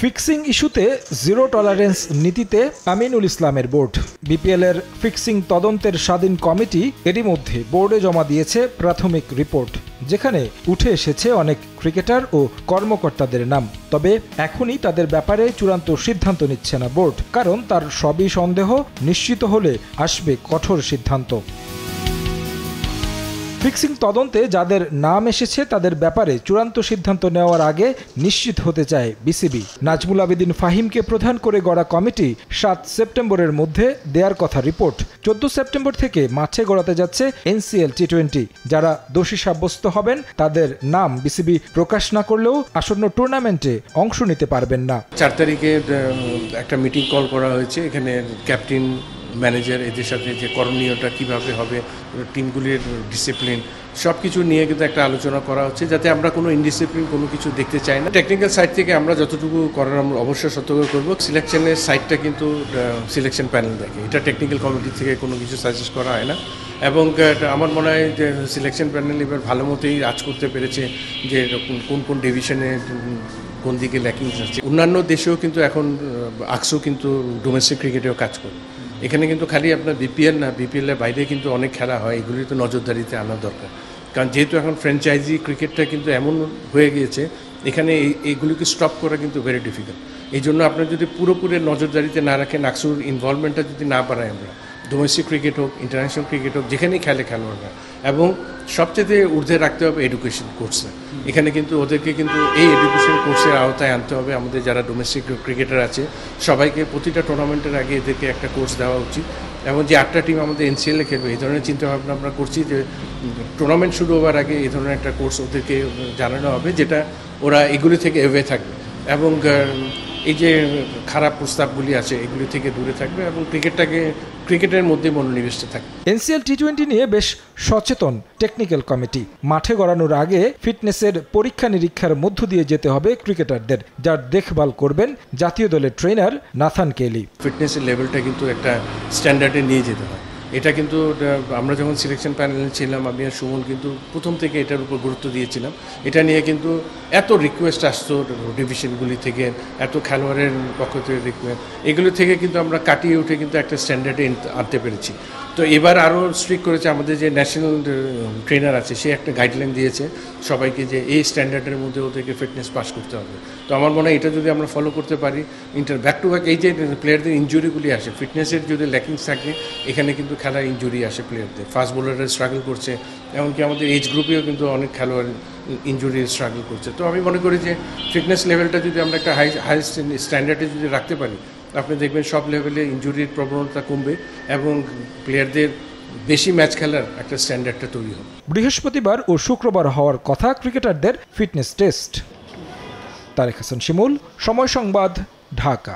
Fixing ইস্যুতে zero tolerance নীতিতে আমিনুল ইসলামের বোর্ড। বিপিএলের ফিক্সিং তদন্তের স্বাধীন কমিটি এরই মধ্যে বোর্ডে জমা দিয়েছে প্রাথমিক রিপোর্ট, যেখানে উঠে এসেছে অনেক ক্রিকেটার ও কর্মকর্তাদের নাম। তবে এখনই তাদের ব্যাপারে চূড়ান্ত সিদ্ধান্ত নিচ্ছে না বোর্ড, কারণ তার সবই সন্দেহ নিশ্চিত হলে আসবে কঠোর সিদ্ধান্ত। ফিক্সিং তদন্তে যাদের নাম এসেছে তাদের ব্যাপারে চূড়ান্ত সিদ্ধান্ত নেওয়ার আগে নিশ্চিত হতে চায় বিসিবি। নাজমুল আবেদিন ফাহিমকে প্রধান করে গড়া কমিটি 7 সেপ্টেম্বরের মধ্যে দেয়ার কথা রিপোর্ট। 14 সেপ্টেম্বর থেকে মাঠে গড়াতে যাচ্ছে এনসিএল টি20। যারা দোষী সাব্যস্ত হবেন তাদের নাম বিসিবি প্রকাশ না করলেও আসন্ন টুর্নামেন্টে অংশ নিতে পারবেন না। 4 তারিখে একটা মিটিং কল করা হয়েছে। এখানে ক্যাপ্টেন, ম্যানেজার এদের সাথে যে করণীয়টা কিভাবে হবে, টিমগুলির ডিসিপ্লিন সব কিছু নিয়ে কিন্তু একটা আলোচনা করা হচ্ছে, যাতে আমরা কোনো ইনডিসিপ্লিন কোনো কিছু দেখতে চাই না। টেকনিক্যাল সাইড থেকে আমরা যতটুকু করার আমরা অবশ্যই সতর্ক করব। সিলেকশনের সাইডটা কিন্তু সিলেকশন প্যানেল দেখে, এটা টেকনিক্যাল কমিটি থেকে কোনো কিছু সাজেস্ট করা হয় না। এবং আমার মনে হয় যে সিলেকশন প্যানেল এবার ভালো মতোই কাজ করতে পেরেছে, যে কোন কোন ডিভিশনে কোন দিকে ল্যাকিং আছে। অন্যান্য দেশেও কিন্তু এখন আকসো কিন্তু ডোমেস্টিক ক্রিকেটেও কাজ করে। এখানে কিন্তু খালি আপনার বিপিএল না, বিপিএলের বাইরে কিন্তু অনেক খেলা হয়, এগুলি তো নজরদারিতে আনা দরকার। কারণ যেহেতু এখন ফ্র্যাঞ্চাইজি ক্রিকেটটা কিন্তু এমন হয়ে গিয়েছে, এখানে এইগুলিকে স্টপ করা কিন্তু ভেরি ডিফিকাল্ট। এই জন্য আপনার যদি পুরোপুরি নজরদারিতে না রাখেন, আকসুর ইনভলভমেন্টটা যদি না বাড়াই আমরা, ডোমেস্টিক ক্রিকেট হোক, ইন্টারন্যাশনাল ক্রিকেট হোক, যেখানেই খেলোয়াড়রা, এবং সবচেয়ে ঊর্ধ্বে রাখতে হবে এডুকেশন কোর্সে। এখানে কিন্তু ওদেরকে কিন্তু এই এডুকেশন কোর্সের আওতায় আনতে হবে। আমাদের যারা ডোমেস্টিক ক্রিকেটার আছে সবাইকে প্রতিটা টুর্নামেন্টের আগে এদেরকে একটা কোর্স দেওয়া উচিত। এবং যে 8টা টিম আমাদের এনসিএলে খেলবে, এই ধরনের চিন্তাভাবনা আমরা করছি যে টুর্নামেন্ট শুরু হওয়ার আগে এই ধরনের একটা কোর্স ওদেরকে জানানো হবে, যেটা ওরা এগুলি থেকে এভে থাকবে এবং এই যে খারাপ প্রস্তাবগুলি আছে এগুলি থেকে দূরে থাকবে এবং ক্রিকেটের মধ্যে মনোনিবেশটা থাকবে। এনসিএল টি20 নিয়ে বেশ সচেতন টেকনিক্যাল কমিটি। মাঠে গড়ানোর আগে ফিটনেসের পরীক্ষা নিরীক্ষার মধ্য দিয়ে যেতে হবে ক্রিকেটারদের, যার দেখভাল করবেন জাতীয় দলের ট্রেনার নাথান কেলি। ফিটনেসের লেভেলটা কিন্তু একটা স্ট্যান্ডার্ডে নিয়ে যেতে হয়। এটা কিন্তু আমরা যখন সিলেকশন প্যানেলে ছিলাম, আমি আর সুমন কিন্তু প্রথম থেকে এটার উপর গুরুত্ব দিয়েছিলাম। এটা নিয়ে কিন্তু এত রিকোয়েস্ট আসতো ডিভিশনগুলি থেকে, এত খেলোয়াড়ের পক্ষ থেকে রিকোয়েস্ট, এগুলো থেকে কিন্তু আমরা কাটিয়ে উঠে কিন্তু একটা স্ট্যান্ডার্ডে আনতে পেরেছি। তো এবার আরও স্ট্রিক্ট করেছে আমাদের যে ন্যাশনাল ট্রেনার আছে, সে একটা গাইডলাইন দিয়েছে সবাইকে যে এই স্ট্যান্ডার্ডের মধ্যে ওদেরকে ফিটনেস পাস করতে হবে। তো আমার মনে হয় এটা যদি আমরা ফলো করতে পারি, ব্যাক টু ব্যাক এই যে প্লেয়ারদের ইনজুরিগুলি আসে, ফিটনেসের যদি ল্যাকিংস থাকে, এখানে কিন্তু খেলার ইনজুরি আসে প্লেয়ারদের। ফাস্ট বোলাররা স্ট্রাগল করছে, এমনকি আমাদের এজ গ্রুপেও কিন্তু অনেক খেলোয়াড় ইনজুরি স্ট্রাগল করছে। তো আমি মনে করি যে ফিটনেস লেভেলটা যদি আমরা একটা হাই স্ট্যান্ডার্ডে যদি রাখতে পারি, আপনি দেখবেন সব লেভেলে ইনজুরির প্রবণতা কমবে এবং প্লেয়ারদের বেশি ম্যাচ খেলার একটা স্ট্যান্ডার্ডটা তৈরি হবে। বৃহস্পতিবার ও শুক্রবার হওয়ার কথা ক্রিকেটারদের ফিটনেস টেস্ট। তারেক হাসান শিমুল, সময় সংবাদ, ঢাকা।